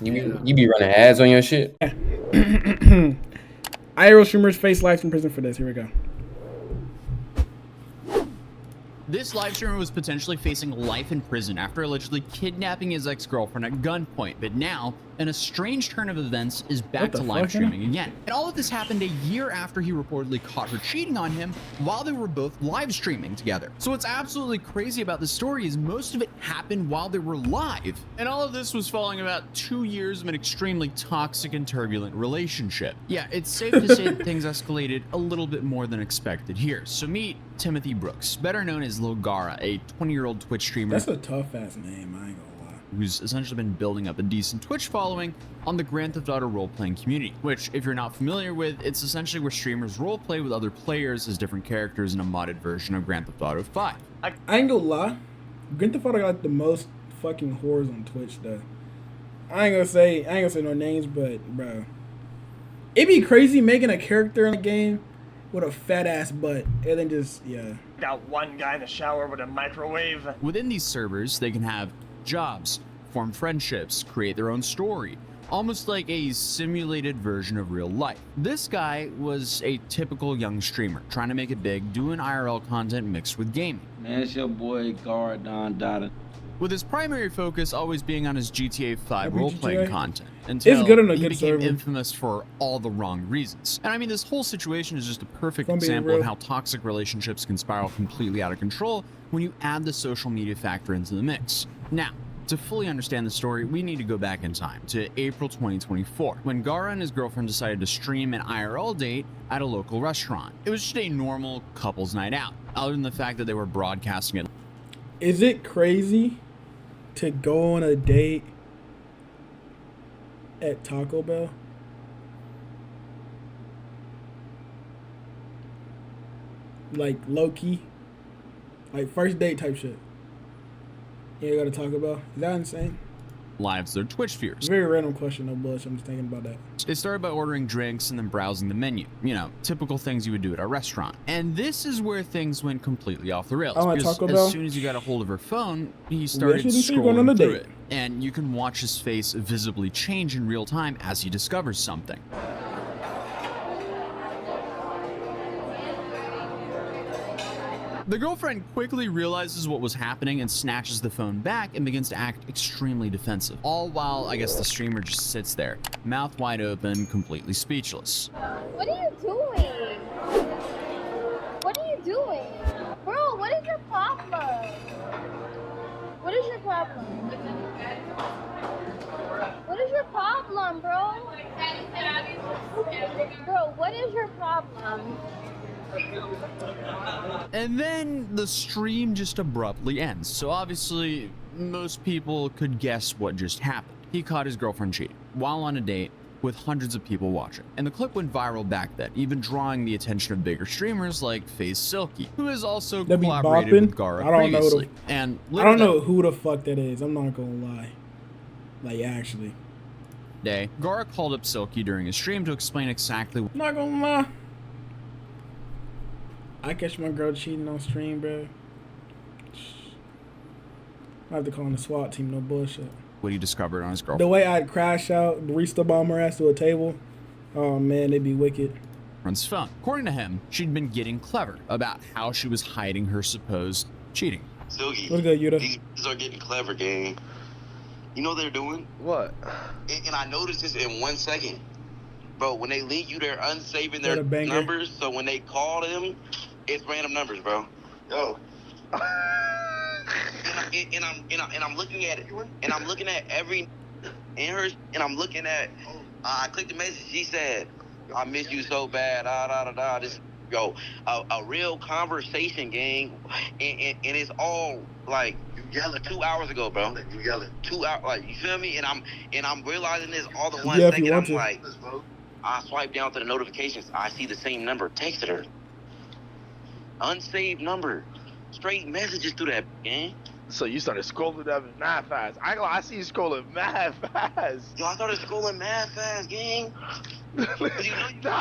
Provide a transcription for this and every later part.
You be running ads on your shit? IRL Streamers Faced Life in prison for this. Here we go. This live streamer was potentially facing life in prison after allegedly kidnapping his ex-girlfriend at gunpoint, but now, in a strange turn of events, is back to live streaming again. And all of this happened a year after he reportedly caught her cheating on him while they were both live streaming together. So what's absolutely crazy about this story is most of it happened while they were live. And all of this was following about 2 years of an extremely toxic and turbulent relationship. Yeah, it's safe to say that things escalated a little bit more than expected here. So meet Timothy Brooks, better known as Lil Gara, a 20-year-old Twitch streamer. That's a tough-ass name, I ain't gonna lie. Who's essentially been building up a decent Twitch following on the Grand Theft Auto role-playing community, which, if you're not familiar with, it's essentially where streamers role-play with other players as different characters in a modded version of Grand Theft Auto 5. I ain't gonna lie, Grand Theft Auto got the most fucking whores on Twitch, though. I ain't gonna say no names, but, bro, it'd be crazy making a character in a game with a fat-ass butt, and then just, yeah. Got one guy in the shower with a microwave. Within these servers, they can have jobs, form friendships, create their own story, almost like a simulated version of real life. This guy was a typical young streamer, trying to make it big, doing IRL content mixed with gaming. Man, it's your boy, Gar Don Dada. With his primary focus always being on his GTA 5 role-playing content, It's until good on a he good became server. infamous for all the wrong reasons. And I mean, this whole situation is just a perfect If I'm being example of real. how toxic relationships can spiral completely out of control when you add the social media factor into the mix. Now, to fully understand the story, we need to go back in time to April 2024, when Gara and his girlfriend decided to stream an IRL date at a local restaurant. It was just a normal couple's night out, other than the fact that they were broadcasting it. Is it crazy to go on a date at Taco Bell? Like low-key? Like first date type shit. You go to Taco Bell? Is that insane? Lives their Twitch viewers. Very random question, no bullshit. I'm just thinking about that. They started by ordering drinks and then browsing the menu. You know, typical things you would do at a restaurant. And this is where things went completely off the rails. Oh, at Because Taco Bell? as soon as he got a hold of her phone, he started actually didn't say you're going on a scrolling through date. it. And you can watch his face visibly change in real time as he discovers something. The girlfriend quickly realizes what was happening and snatches the phone back and begins to act extremely defensive. All while, I guess, the streamer just sits there, mouth wide open, completely speechless. What are you doing? What are you doing? Bro, what is your problem? What is your problem? What is your problem, bro? Bro, what is your problem? And then the stream just abruptly ends. So obviously, most people could guess what just happened. He caught his girlfriend cheating while on a date with hundreds of people watching. And the clip went viral back then, even drawing the attention of bigger streamers like FaZe Silky, who has also That be collaborated bopping? with Gara I don't know previously. And I don't know who the fuck that is. I'm not gonna lie. Like, actually. day, Gara called up Silky during his stream to explain exactly I'm not gonna lie. I catch my girl cheating on stream, bro. I have to call in the SWAT team, no bullshit. what he discovered on his The girlfriend's way I'd crash out, barista bomb her ass to a table. Oh man, they'd be wicked. phone. According to him, she'd been getting clever about how she was hiding her supposed cheating. Silky, What's good, Yuta? these are getting clever, gang. You know what they're doing? What? And I noticed this in 1 second. Bro, when they link you, they're unsaving their What a banger. numbers, so when they call them, it's random numbers, bro. Yo. and I'm looking at it, and I'm looking at every in her, and I'm looking at. I clicked the message. She said, "I miss you so bad." This, yo, a real conversation, gang, and it's all like you yelling 2 hours ago, bro. You yelling 2 hours, like you feel me? And I'm realizing this all the 1 Yeah, if you second. I'm want to. like, I swipe down to the notifications. I see the same number. Texted her. Unsaved number. Straight messages through that, gang. So you started scrolling that mad fast. I see you scrolling mad fast. Yo, I started scrolling mad fast, gang. Nah,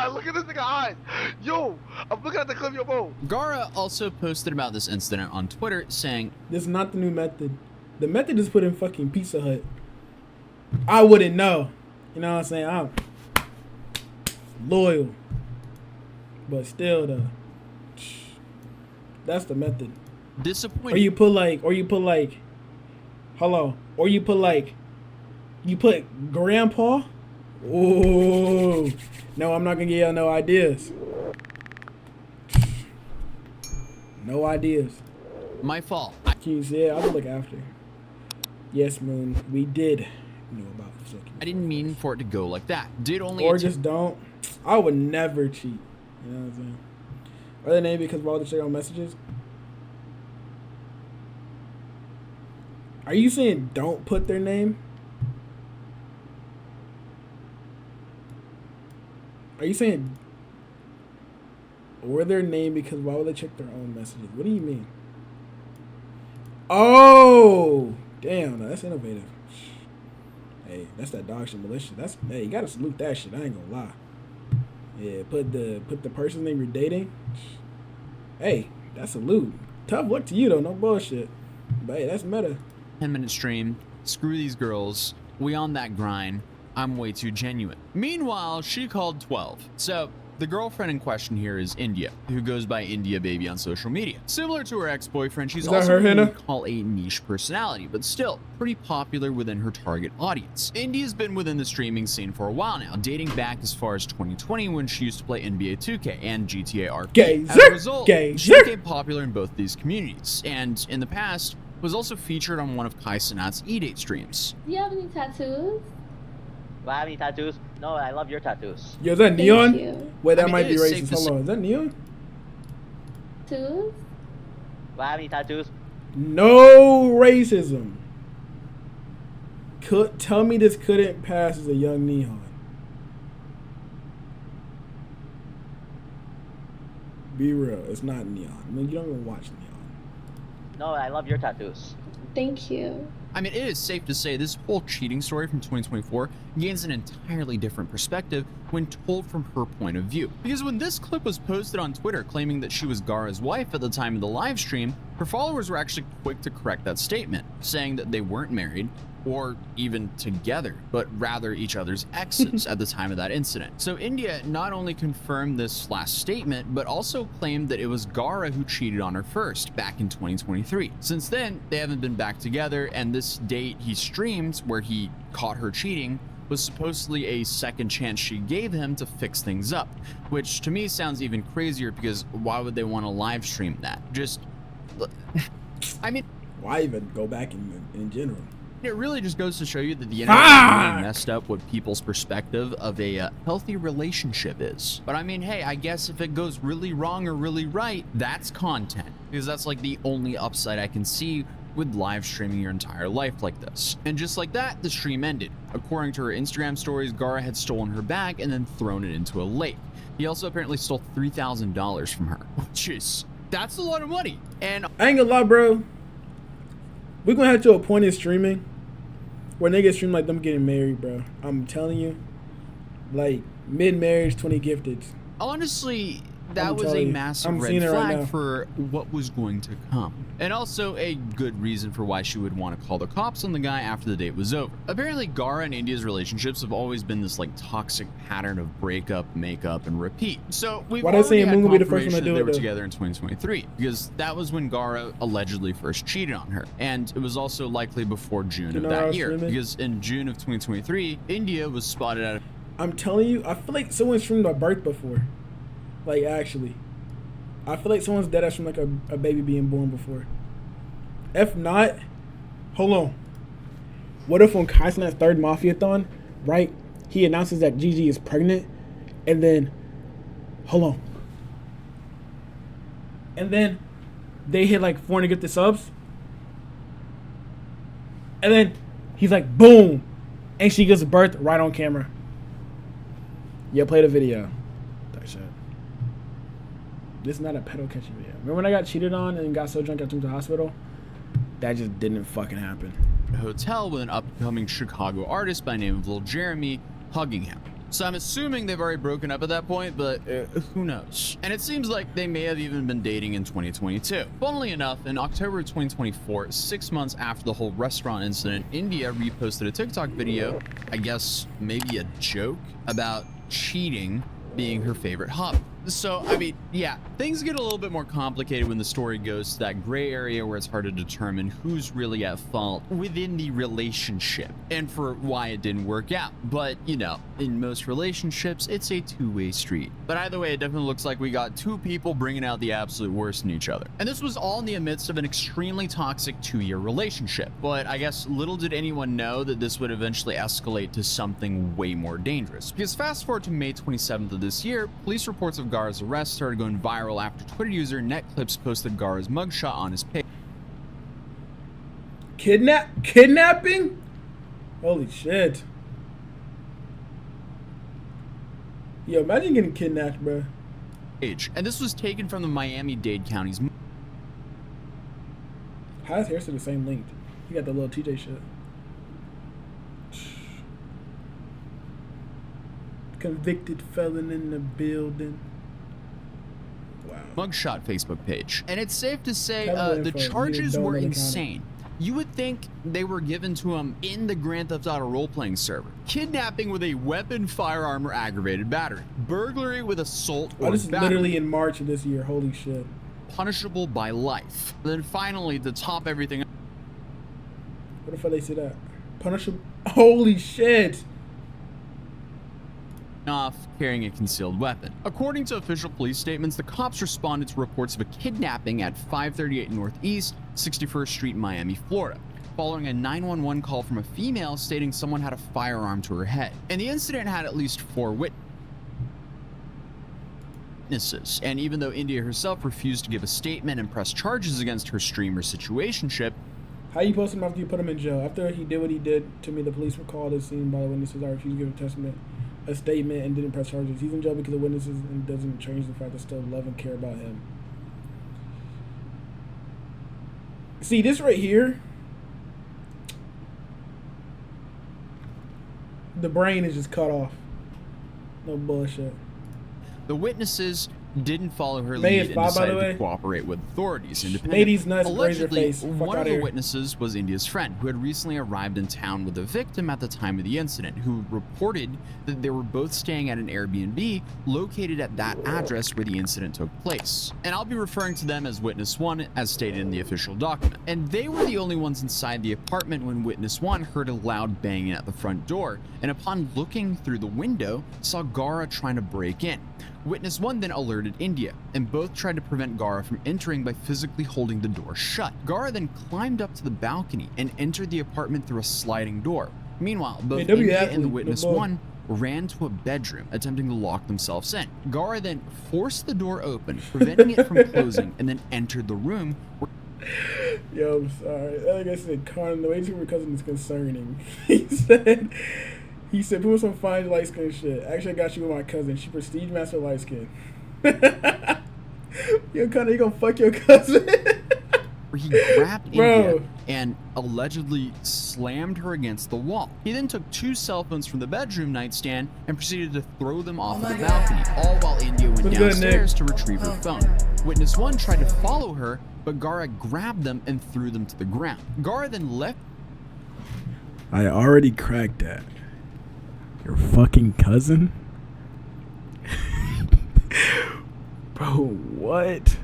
look at this nigga eyes. Yo, I'm looking at the clip of your phone. Gara also posted about this incident on Twitter, saying, This is not the new method. The method is put in fucking Pizza Hut. I wouldn't know. You know what I'm saying? I'm loyal. But still though. That's the method. Disappointing. Or you put like, hello. Or you put grandpa. Oh, no, I'm not gonna give y'all no ideas. No ideas. My fault. Can you say it? I'll look after. Yes, Moon, we did know about the I didn't mean for it to go like that. Did only or just don't. I would never cheat. You know what I'm saying? Are they named because of all the shit on messages? Are you saying don't put their name? Are you saying or their name because why would they check their own messages? What do you mean? Oh, damn, that's innovative. Hey, that's that dog shit militia. That's, hey, you gotta salute that shit. I ain't gonna lie. Yeah, put the person name you're dating. Hey, that's a salute. Tough luck to you though, no bullshit. But hey, that's meta. 10-minute stream. Screw these girls. We on that grind. I'm way too genuine. Meanwhile, she called 12. So the girlfriend in question here is India, who goes by India Baby on social media. Similar to her ex-boyfriend, she's also what we call a niche personality, but still pretty popular within her target audience. India's been within the streaming scene for a while now, dating back as far as 2020 when she used to play NBA 2K and GTA RP. As a result, she became popular in both these communities, and in the past, was also featured on one of Kai Cenat's E-Date streams. Do you have any tattoos? Do I have any tattoos? No, I love your tattoos. Yo, is that neon? Thank you. Wait, that might be racist. Hold on, is that neon? Tattoos? Do I have any tattoos? No racism. Tell me this couldn't pass as a young neon. Be real, it's not neon. I mean, you don't even watch neon. No, I love your tattoos. Thank you. I mean, it is safe to say this whole cheating story from 2024 gains an entirely different perspective when told from her point of view. Because when this clip was posted on Twitter claiming that she was Gara's wife at the time of the live stream, her followers were actually quick to correct that statement, saying that they weren't married or even together, but rather each other's exes at the time of that incident. So India not only confirmed this last statement, but also claimed that it was Gara who cheated on her first back in 2023. Since then, they haven't been back together, and this date he streamed where he caught her cheating was supposedly a second chance she gave him to fix things up, which to me sounds even crazier because why would they want to live stream that? Just, I mean, why even go back in general? It really just goes to show you that the internet really messed up what people's perspective of a healthy relationship is. But I mean, hey, I guess if it goes really wrong or really right, that's content. Because that's like the only upside I can see with live streaming your entire life like this. And just like that, the stream ended. According to her Instagram stories, Gara had stolen her bag and then thrown it into a lake. He also apparently stole $3,000 from her, which is, that's a lot of money. And I ain't gonna lie, bro. We're gonna have to a point in streaming where niggas stream like them getting married, bro. I'm telling you. Like, mid-marriage, 20 gifted. Honestly, that was a massive red flag for what was going to come. And also a good reason for why she would want to call the cops on the guy after the date was over. Apparently, Gara and India's relationships have always been this like toxic pattern of breakup, makeup, and repeat. So we've already had confirmation that they were together in 2023 because that was when Gara allegedly first cheated on her. And it was also likely before June of that year because in June of 2023, India was spotted at I'm telling you, I feel like someone streamed a birth before. Like, actually. I feel like someone's dead from like a baby being born before. If not, hold on. What if on Kai Cenat's third Mafia-thon, right, he announces that Gigi is pregnant, and then, hold on. And then they hit like 450 subs. And then he's like, boom. And she gives birth right on camera. Yeah, play the video. That shit. This is not a pedo catching video. Remember when I got cheated on and got so drunk I took to the hospital? That just didn't fucking happen. a hotel with an upcoming Chicago artist by the name of Lil Jeremy hugging him. So I'm assuming they've already broken up at that point, but who knows? And it seems like they may have even been dating in 2022. Funnily enough, in October of 2024, 6 months after the whole restaurant incident, India reposted a TikTok video, I guess maybe a joke, about cheating being her favorite hobby. So, I mean, yeah, things get a little bit more complicated when the story goes to that gray area where it's hard to determine who's really at fault within the relationship and for why it didn't work out. But, you know, in most relationships, it's a two-way street. But either way, it definitely looks like we got two people bringing out the absolute worst in each other. And this was all in the midst of an extremely toxic 2-year relationship. But I guess little did anyone know that this would eventually escalate to something way more dangerous. Because fast forward to May 27th of this year, police reports of Gara's arrest started going viral after Twitter user NetClips posted Gara's mugshot on his page. Kidnapping? Holy shit. Yo, imagine getting kidnapped, bro. And this was taken from the Miami-Dade County's. How is hair to the same length? You got the little TJ shit. Convicted felon in the building. Wow. Mugshot Facebook page. And it's safe to say the info. charges were insane. You would think they were given to him in the Grand Theft Auto role-playing server. Kidnapping with a weapon, firearm, or aggravated battery. Burglary with assault or this is battery. literally in March of this year. Holy shit. Punishable by life. Then finally, to top everything up. What the fuck they say that? Punishable. Holy shit. Off carrying a concealed weapon. According to official police statements, the cops responded to reports of a kidnapping at 538 Northeast 61st Street, Miami, Florida, following a 911 call from a female stating someone had a firearm to her head. And the incident had at least 4 witnesses. And even though India herself refused to give a statement and press charges against her streamer situationship, how you post him after you put him in jail? After he did what he did to me, the police were called as seen by the witnesses. I refused to give a statement and didn't press charges. He's in jail because of witnesses and doesn't change the fact they still love and care about him. See, this right here, the brain is just cut off. No bullshit. the witnesses didn't follow her May lead is and Bob, by the decided way. to cooperate with authorities independently. Ladies nuts, raise your Allegedly, face. Fuck one of outta the here. witnesses was India's friend, who had recently arrived in town with the victim at the time of the incident, who reported that they were both staying at an Airbnb located at that address where the incident took place. And I'll be referring to them as Witness 1, as stated in the official document. And they were the only ones inside the apartment when Witness 1 heard a loud banging at the front door, and upon looking through the window, saw Gara trying to break in. Witness 1 then alerted India, and both tried to prevent Gara from entering by physically holding the door shut. Gara then climbed up to the balcony and entered the apartment through a sliding door. Meanwhile, both India and the Witness 1 ran to a bedroom, attempting to lock themselves in. Gara then forced the door open, preventing it from closing, and then entered the room where Yo, I'm sorry. Like I said, Con, the way to your cousin is concerning. He said, put some fine light skin shit. Actually, I got you with my cousin. She prestige master light skin. Yo, Connor, you gonna fuck your cousin? where he grabbed India and allegedly slammed her against the wall. He then took 2 cell phones from the bedroom nightstand and proceeded to throw them off the balcony, all while India went downstairs to retrieve her phone. Witness 1 tried to follow her, but Gara grabbed them and threw them to the ground. Gara then left. I already cracked that. Your fucking cousin? Bro, what?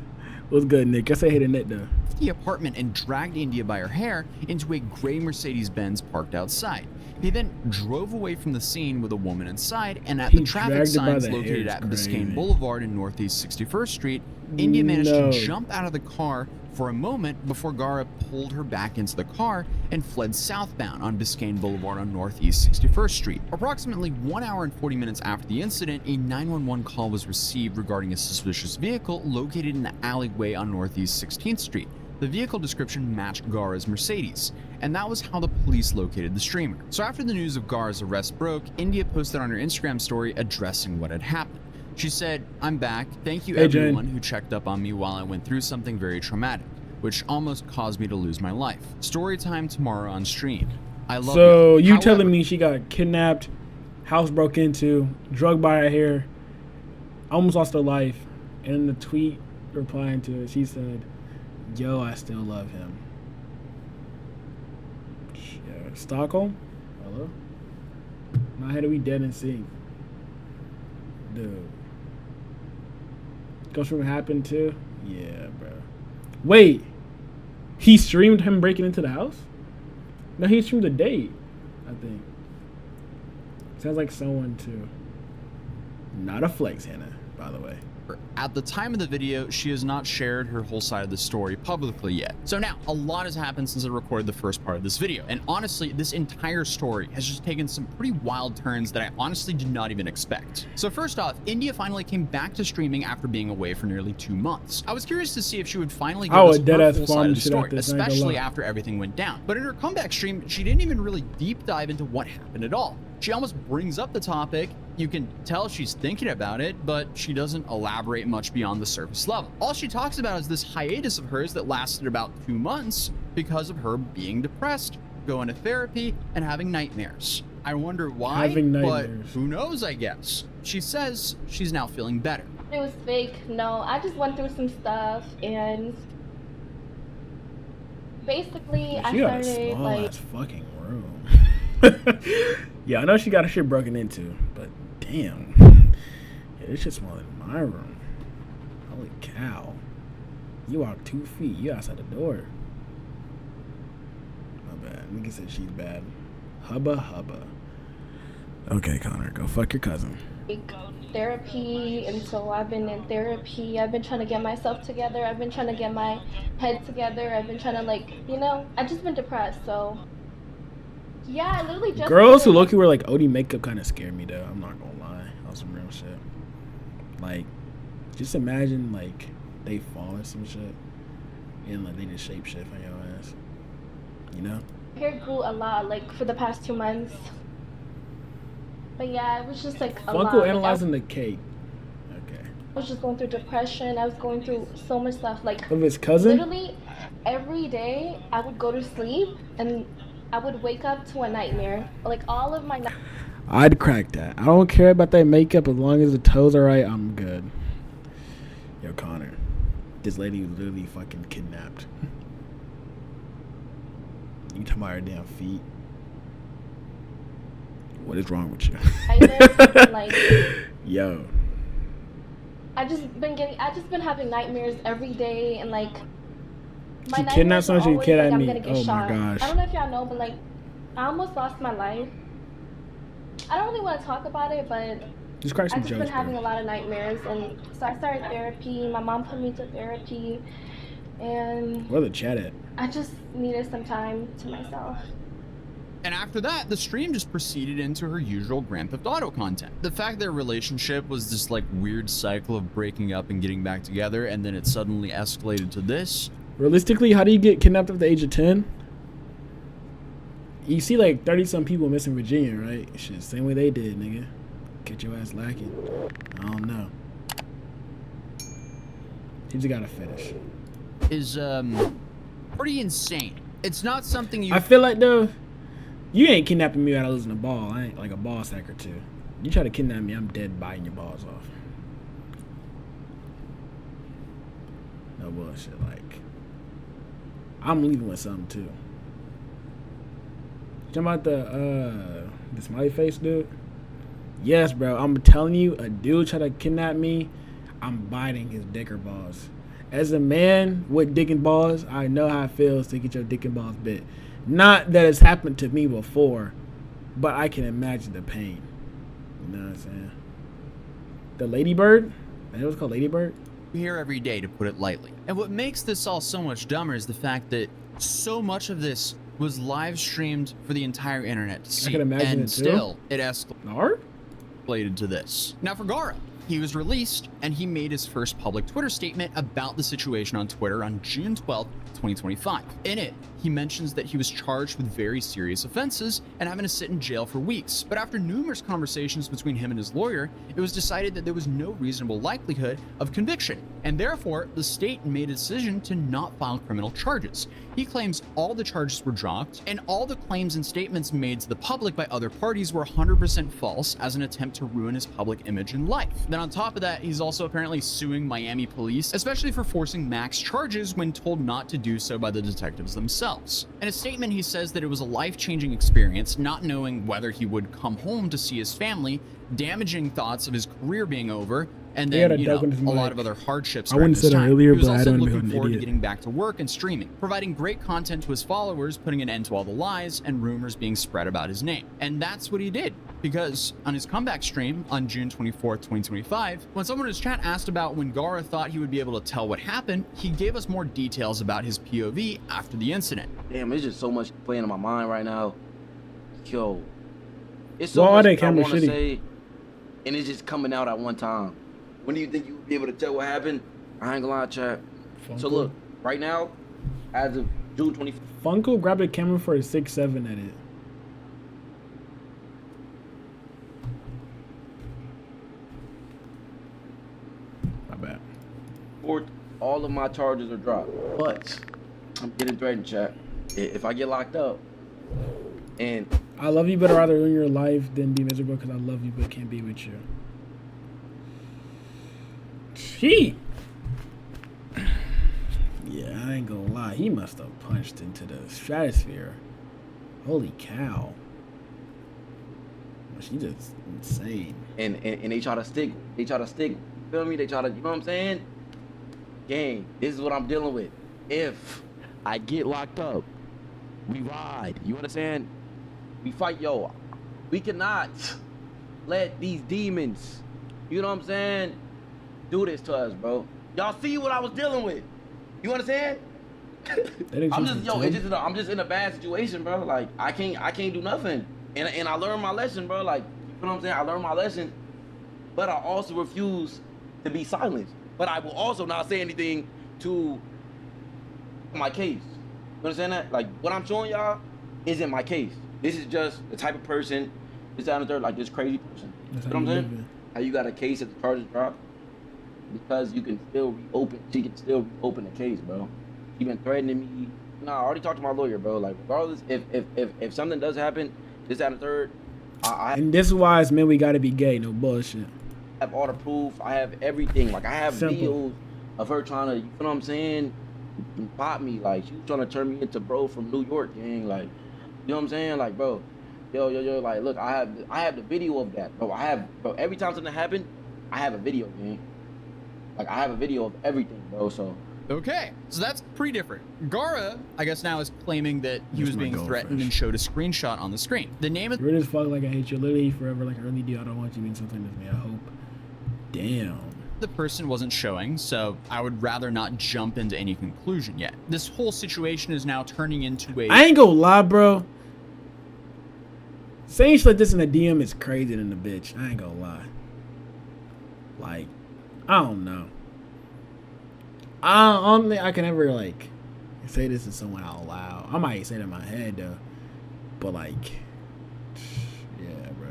What's good, Nick? I say hit a net though. The apartment and dragged India by her hair into a gray Mercedes-Benz parked outside. He then drove away from the scene with a woman inside, and at the traffic signs located at Biscayne Boulevard and Northeast 61st Street, India managed to jump out of the car for a moment before Gara pulled her back into the car and fled southbound on Biscayne Boulevard on Northeast 61st Street. Approximately 1 hour and 40 minutes after the incident, a 911 call was received regarding a suspicious vehicle located in the alleyway on Northeast 16th Street. The vehicle description matched Gara's Mercedes, and that was how the police located the streamer. So after the news of Gara's arrest broke, India posted on her Instagram story addressing what had happened. She said, "I'm back. Thank you everyone who checked up on me while I went through something very traumatic, which almost caused me to lose my life. Story time tomorrow on stream. I love you." So you telling me she got kidnapped, house broke into, drugged by her hair, almost lost her life. And in the tweet replying to it, she said, "Yo, I still love him." Yeah, Stockholm? Hello? My head, we dead in sync. Dude. Ghost Room happened too? Yeah, bro. Wait. He streamed him breaking into the house? No, he streamed a date, I think. Sounds like someone too. Not a flex, Hannah, by the way. At the time of the video, she has not shared her whole side of the story publicly yet. So now, a lot has happened since I recorded the first part of this video. And honestly, this entire story has just taken some pretty wild turns that I honestly did not even expect. So first off, India finally came back to streaming after being away for nearly 2 months. I was curious to see if she would finally give us her full side of the story, especially after everything went down. But in her comeback stream, she didn't even really deep dive into what happened at all. She almost brings up the topic. You can tell she's thinking about it, but she doesn't elaborate much beyond the surface level. All she talks about is this hiatus of hers that lasted about 2 months because of her being depressed, going to therapy, and having nightmares. I wonder why, but who knows, I guess. She says she's now feeling better. It was fake. No, I just went through some stuff, and basically I started like fucking room. Yeah, I know she got her shit broken into, but damn. Yeah, this shit's smaller than my room. Holy cow. You walk 2 feet. You outside the door. My bad. Nigga said she's bad. Hubba hubba. Okay, Connor, go fuck your cousin. therapy, and so I've been in therapy. I've been trying to get myself together. I've been trying to get my head together. I've been trying to, like, you know, I've just been depressed, so yeah, I literally just... Girls who look-y wear, like, OD makeup kind of scare me, though. I'm not gonna lie. On some real shit. Like, just imagine, like, they fall or some shit, and, like, they just shape-shift on your ass. You know? Hair grew a lot, like, for the past 2 months. But yeah, it was just, like, a lot. Funko analyzing the cake. Okay. I was just going through depression. I was going through so much stuff. Like, of his cousin? Literally, every day, I would go to sleep, and I would wake up to a nightmare. Like, all of my... I'd crack that. I don't care about that makeup as long as the toes are right. I'm good. Yo, Connor, this lady was literally fucking kidnapped. You talking about her damn feet? What is wrong with you? Like, yo. I just been having nightmares every day, and like my she kidnapped someone. She kidnapped me. I'm gonna get shot. My gosh. I don't know if y'all know, but like I almost lost my life. I don't really want to talk about it, but just crack some I've just jokes, been having a lot of nightmares, and so I started therapy. My mom put me to therapy, and where the chat at? I just needed some time to myself. And after that, the stream just proceeded into her usual Grand Theft Auto content. The fact their relationship was this like weird cycle of breaking up and getting back together, and then it suddenly escalated to this. Realistically, how do you get kidnapped at the age of 10? You see like 30-some people missing Virginia, right? Shit, same way they did, nigga. Get your ass lacking. I don't know. You just gotta finish. Is pretty insane. It's not something you... I feel like though, you ain't kidnapping me without losing a ball. I ain't like a ball sack or two. You try to kidnap me, I'm dead biting your balls off. No bullshit. Like, I'm leaving with something too. You talking about the smiley face dude? Yes, bro. I'm telling you, a dude try to kidnap me, I'm biting his dick or balls. As a man with dick and balls, I know how it feels to get your dick and balls bit. Not that it's happened to me before, but I can imagine the pain. You know what I'm saying? The ladybird? That was called ladybird? Here every day, to put it lightly. And what makes this all so much dumber is the fact that so much of this was live streamed for the entire internet to see. I can imagine and it too. Still, it escalated to this. Now for Gara, He was released, and he made his first public Twitter statement about the situation on Twitter on June 12th, 2025. In it, he mentions that he was charged with very serious offenses and having to sit in jail for weeks. But after numerous conversations between him and his lawyer, it was decided that there was no reasonable likelihood of conviction, and therefore the state made a decision to not file criminal charges. He claims all the charges were dropped, and all the claims and statements made to the public by other parties were 100% false as an attempt to ruin his public image and life. Then on top of that, he's also apparently suing Miami police, especially for forcing max charges when told not to do so by the detectives themselves. In a statement, he says that it was a life-changing experience, not knowing whether he would come home to see his family, damaging thoughts of his career being over, and then, you know, a lot of other hardships. I wouldn't say that earlier, but I don't know. He was also looking forward to getting back to work and streaming, providing great content to his followers, putting an end to all the lies and rumors being spread about his name. And that's what he did, because on his comeback stream on June 24th, 2025, when someone in his chat asked about when Gara thought he would be able to tell what happened, he gave us more details about his POV after the incident. Damn, there's just so much playing in my mind right now. Yo, it's so much I want to say, and it's just coming out at one time. When do you think you would be able to tell what happened? I ain't gonna lie, chat. So look, right now, as of June 25th. Funko grabbed a camera for a 6.7 edit. My bad. All of my charges are dropped, but I'm getting threatened, chat. If I get locked up, and I love you, but I'd rather ruin your life than be miserable because I love you but can't be with you. Yeah, I ain't gonna lie. He must have punched into the stratosphere. Holy cow. She just insane. And they try to stick. Feel me? They try to, you know what I'm saying? Gang, this is what I'm dealing with. If I get locked up, we ride. You understand? We fight, yo. We cannot let these demons, you know what I'm saying, do this to us, bro. Y'all see what I was dealing with. You understand? I'm just in a bad situation, bro. Like I can't do nothing. And I learned my lesson, bro. Like, you know what I'm saying? I learned my lesson. But I also refuse to be silent. But I will also not say anything to my case. You understand that? Like what I'm showing y'all isn't my case. This is just the type of person, this down the third, like this crazy person. That's you know what I'm saying? How you got a case that the charges drop? Because you can still she can still reopen the case, bro. She been threatening me. Nah, I already talked to my lawyer, bro. Like regardless, if something does happen, this down the third, and this is why it's men we gotta be gay, no bullshit. I have all the proof, I have everything. Like I have videos of her trying to, you know what I'm saying, pop me. Like she was trying to turn me into bro from New York, gang. Like, you know what I'm saying? Like, bro, yo, like look, I have the video of that, bro. Bro, every time something happened, I have a video, gang. Like I have a video of everything, bro. So okay, so that's pretty different. Gara, I guess now is claiming that he was being threatened and showed a screenshot on the screen. The name of You're as fuck like I hate you, literally forever, like I really do. I don't want you being something with me. I hope. Damn. The person wasn't showing, so I would rather not jump into any conclusion yet. This whole situation is now turning into a... I ain't gonna lie, bro. Saying shit like this in a DM is crazy than the bitch. I ain't gonna lie. Like, I don't know. I don't think I can ever, like, say this to someone out loud. I might say it in my head, though. But, like, yeah, bro.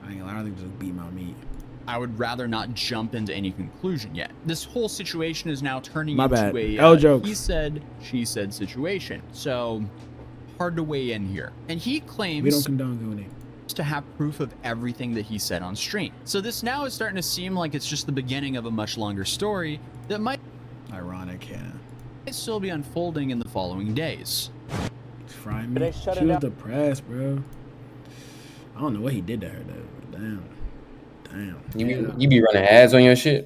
I ain't gonna lie. I don't think just beat my meat. I would rather not jump into any conclusion yet. This whole situation is now turning into a he said, she said situation. So, hard to weigh in here. And he claims we don't condone gooning. To have proof of everything that he said on stream. So this now is starting to seem like it's just the beginning of a much longer story that might... Ironic, yeah. Might still be unfolding in the following days. It's frying me. She was depressed, bro. I don't know what he did to her, though. Damn. You be running ads on your shit?